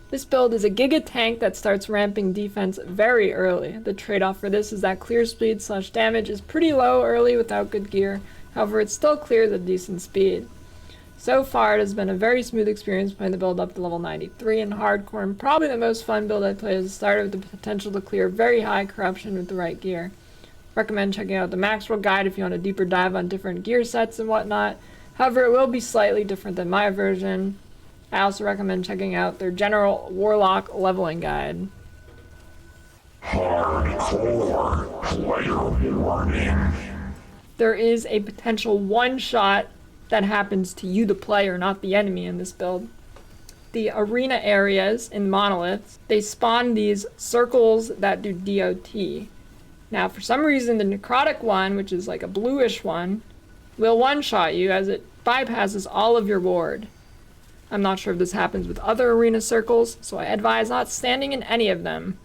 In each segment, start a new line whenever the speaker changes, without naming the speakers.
This build is a gigatank that starts ramping defense very early. The trade-off for this is that clear speed / damage is pretty low early without good gear. However, it still clears at decent speed. So far, it has been a very smooth experience playing the build up to level 93 in hardcore, and probably the most fun build I played as a starter with the potential to clear very high corruption with the right gear. Recommend checking out the maxroll guide if you want a deeper dive on different gear sets and whatnot. However, it will be slightly different than my version. I also recommend checking out their general Warlock leveling guide.
Hardcore player warning.
There is a potential one-shot that happens to you, the player, not the enemy in this build. The arena areas in monoliths, they spawn these circles that do DOT. Now, for some reason, the necrotic one, which is like a bluish one, will one-shot you as it bypasses all of your ward. I'm not sure if this happens with other arena circles, so I advise not standing in any of them.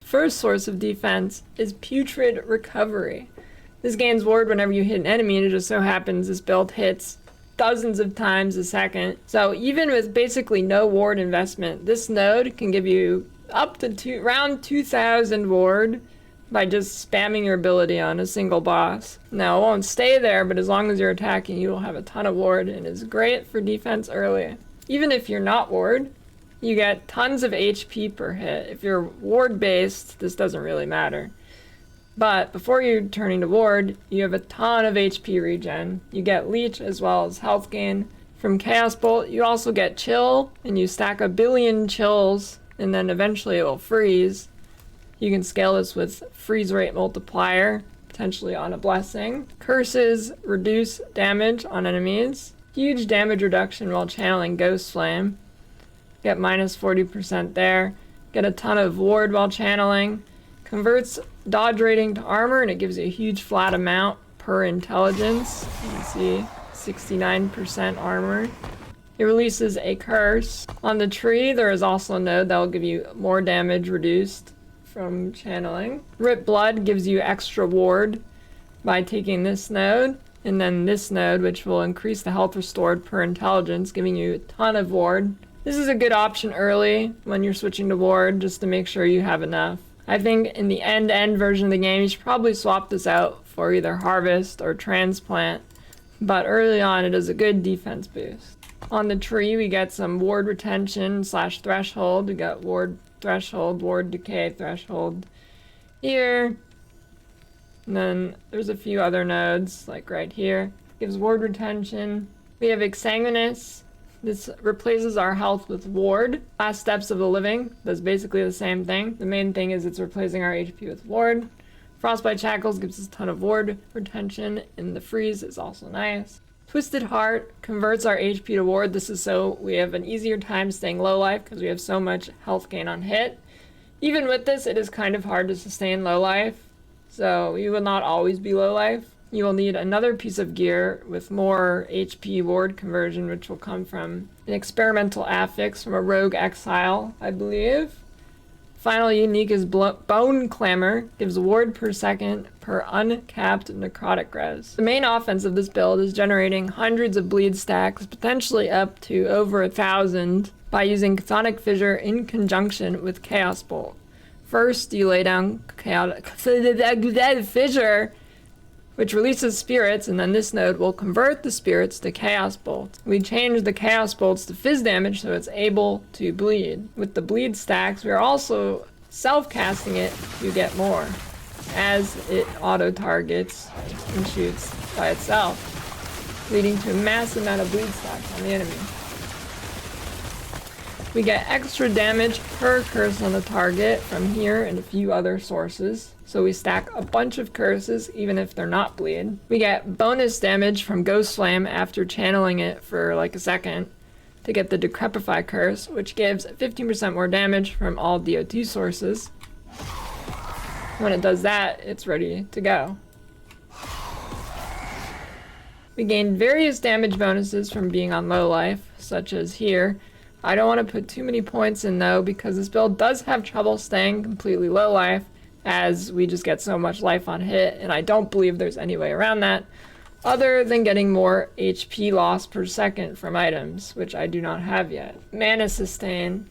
First source of defense is Putrid Recovery. This gains ward whenever you hit an enemy, and it just so happens this build hits dozens of times a second. So even with basically no ward investment, this node can give you up to around 2,000 ward by just spamming your ability on a single boss. Now, it won't stay there, but as long as you're attacking, you will have a ton of ward, and is great for defense early. Even if you're not ward, you get tons of HP per hit. If you're ward-based, this doesn't really matter. But before you're turning to ward, you have a ton of HP regen. You get leech as well as health gain. From Chaos Bolt, you also get chill, and you stack 1 billion chills, and then eventually it will freeze. You can scale this with freeze rate multiplier, potentially on a blessing. Curses reduce damage on enemies. Huge damage reduction while channeling Ghost Flame. Get minus 40% there. Get a ton of ward while channeling. Converts dodge rating to armor, and it gives you a huge flat amount per intelligence. You can see 69% armor. It releases a curse. On the tree, there is also a node that will give you more damage reduced from channeling. Rip Blood gives you extra ward by taking this node, and then this node, which will increase the health restored per intelligence, giving you a ton of ward. This is a good option early when you're switching to ward, just to make sure you have enough. I think in the end-to-end version of the game, you should probably swap this out for either Harvest or Transplant, but early on it is a good defense boost. On the tree, we get some ward retention / threshold. We got ward threshold, ward decay threshold here. And then there's a few other nodes, like right here. Gives ward retention. We have Exsanguinous. This replaces our health with ward. Last Steps of the Living does basically the same thing. The main thing is it's replacing our HP with ward. Frostbite Shackles gives us a ton of ward retention, and the freeze is also nice. Twisted Heart converts our HP to ward. This is so we have an easier time staying low life because we have so much health gain on hit. Even with this, it is kind of hard to sustain low life, so you will not always be low life. You will need another piece of gear with more HP ward conversion, which will come from an experimental affix from a rogue exile, I believe. Final unique is Bone Clamor, gives ward per second per uncapped necrotic res. The main offense of this build is generating hundreds of bleed stacks, potentially up to over 1,000, by using Chthonic Fissure in conjunction with Chaos Bolt. First, you lay down Chaotic Fissure, which releases spirits, and then this node will convert the spirits to Chaos Bolt. We change the Chaos Bolts to fizz damage so it's able to bleed. With the bleed stacks, we are also self-casting it to get more, as it auto-targets and shoots by itself, leading to a massive amount of bleed stacks on the enemy. We get extra damage per curse on the target from here and a few other sources. So we stack a bunch of curses even if they're not bleed. We get bonus damage from Ghost Flame after channeling it for like a second to get the Decrepify curse, which gives 15% more damage from all DO2 sources. When it does that, it's ready to go. We gain various damage bonuses from being on low life, such as here. I don't want to put too many points in though, because this build does have trouble staying completely low life, as we just get so much life on hit, and I don't believe there's any way around that. other than getting more HP loss per second from items, which I do not have yet. Mana sustain.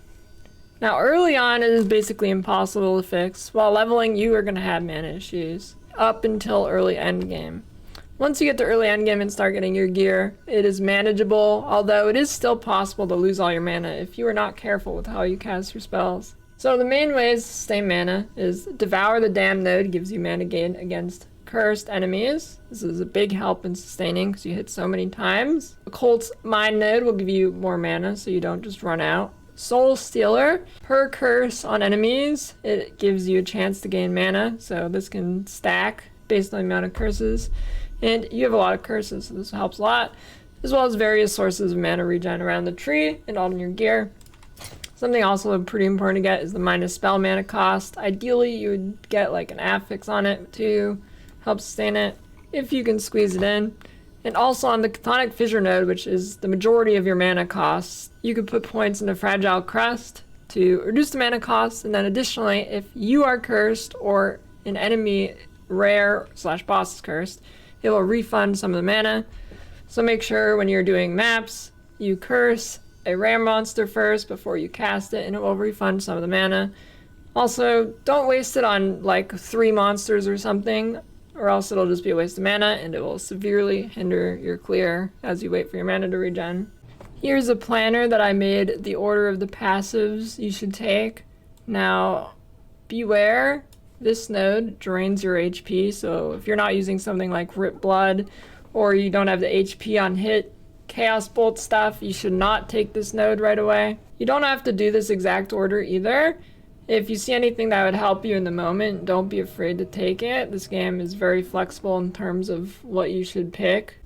Now early on it is basically impossible to fix. While leveling you are going to have mana issues up until early endgame. Once you get to early endgame and start getting your gear, it is manageable, although it is still possible to lose all your mana if you are not careful with how you cast your spells. So the main ways to sustain mana is Devour the Damned node gives you mana gain against cursed enemies. This is a big help in sustaining because you hit so many times. Occult's Mind node will give you more mana so you don't just run out. Soul Stealer, per curse on enemies, it gives you a chance to gain mana, so this can stack based on the amount of curses. And you have a lot of curses, so this helps a lot, as well as various sources of mana regen around the tree and all in your gear. Something also pretty important to get is the minus spell mana cost. Ideally, you would get like an affix on it to help sustain it, if you can squeeze it in. And also on the Chthonic Fissure node, which is the majority of your mana costs, you could put points into Fragile Crust to reduce the mana costs, and then additionally, if you are cursed or an enemy rare / boss is cursed, it will refund some of the mana. So make sure when you're doing maps, you curse a rare monster first before you cast it, and it will refund some of the mana. Also, don't waste it on like 3 monsters or something, or else it'll just be a waste of mana and it will severely hinder your clear as you wait for your mana to regen. Here's a planner that I made the order of the passives you should take. Now, beware, this node drains your HP, so if you're not using something like Rip Blood or you don't have the HP on hit Chaos Bolt stuff, you should not take this node right away. You don't have to do this exact order either. If you see anything that would help you in the moment, don't be afraid to take it. This game is very flexible in terms of what you should pick.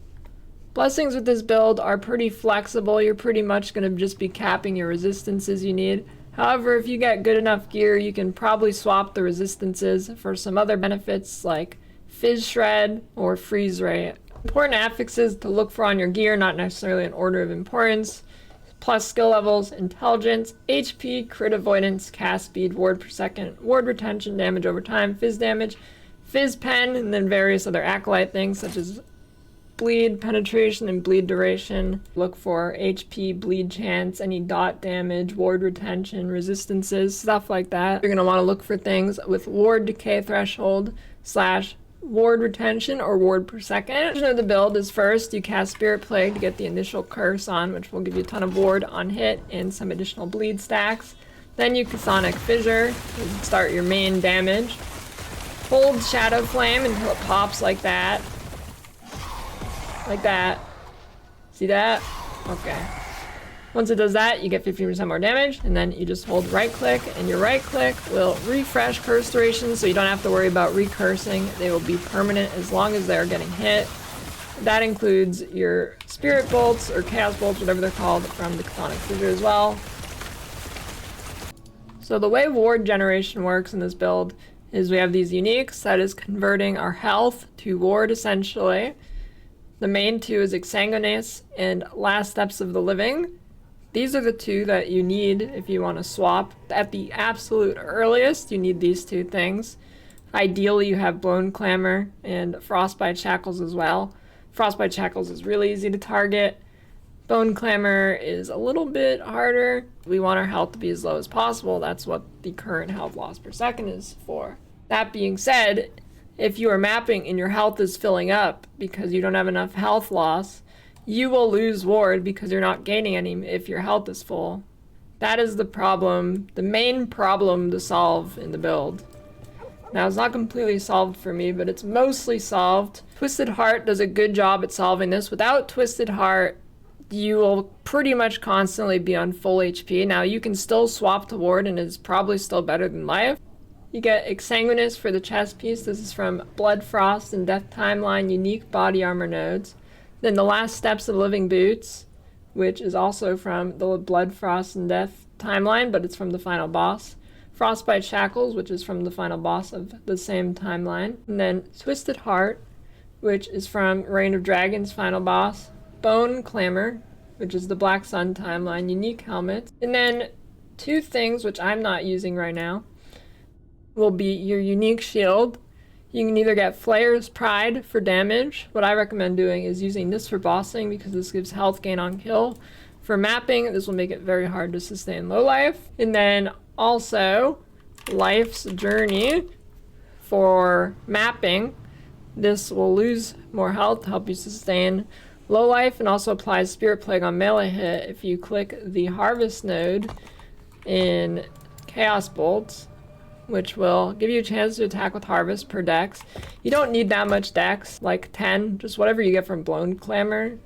Blessings with this build are pretty flexible. You're pretty much going to just be capping your resistances you need. However, if you get good enough gear, you can probably swap the resistances for some other benefits like Fizz Shred or Freeze Ray. Important affixes to look for on your gear, not necessarily in order of importance. Plus skill levels, intelligence, HP, crit avoidance, cast speed, ward per second, ward retention, damage over time, fizz damage, fizz pen, and then various other acolyte things such as bleed penetration and bleed duration. Look for HP, bleed chance, any dot damage, ward retention, resistances, stuff like that. You're going to want to look for things with ward decay threshold / ward retention or ward per second. The build is first you cast Spirit Plague to get the initial curse on, which will give you a ton of ward on hit and some additional bleed stacks. Then you Chthonic Fissure to start your main damage. Hold Shadow Flame until it pops like that. Like that. See that? Okay. Once it does that, you get 15% more damage, and then you just hold right click, and your right click will refresh curse durations, so you don't have to worry about recursing. They will be permanent as long as they're getting hit. That includes your Spirit Bolts, or Chaos Bolts, whatever they're called, from the Chthonic Fissure as well. So the way ward generation works in this build is we have these uniques, that is converting our health to ward essentially. The main two is Exsanguinous and Last Steps of the Living. These are the two that you need if you want to swap. At the absolute earliest, you need these two things. Ideally, you have Bone Clamor and Frostbite Shackles as well. Frostbite Shackles is really easy to target. Bone Clamor is a little bit harder. We want our health to be as low as possible. That's what the current health loss per second is for. That being said, if you are mapping and your health is filling up because you don't have enough health loss, you will lose ward because you're not gaining any if your health is full. That is the problem, the main problem to solve in the build. Now, it's not completely solved for me, but it's mostly solved. Twisted Heart does a good job at solving this. Without Twisted Heart, you will pretty much constantly be on full HP. Now, you can still swap to ward, and it's probably still better than life. You get Exsanguinous for the chest piece. This is from Blood Frost and Death Timeline unique body armor nodes. Then the Last Steps of Living Boots, which is also from the Blood Frost and Death Timeline, but it's from the final boss. Frostbite Shackles, which is from the final boss of the same timeline. And then Twisted Heart, which is from Reign of Dragons' final boss. Bone Clamor, which is the Black Sun timeline, unique helmet. And then two things which I'm not using right now will be your unique shield. You can either get Flayer's Pride for damage. What I recommend doing is using this for bossing because this gives health gain on kill. For mapping, this will make it very hard to sustain low life. And then also Life's Journey for mapping. This will lose more health to help you sustain low life, and also applies Spirit Plague on melee hit if you click the Harvest node in Chaos Bolts, which will give you a chance to attack with Harvest per dex. You don't need that much dex, like 10, just whatever you get from Blown Clamor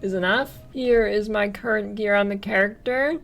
is enough. Here is my current gear on the character.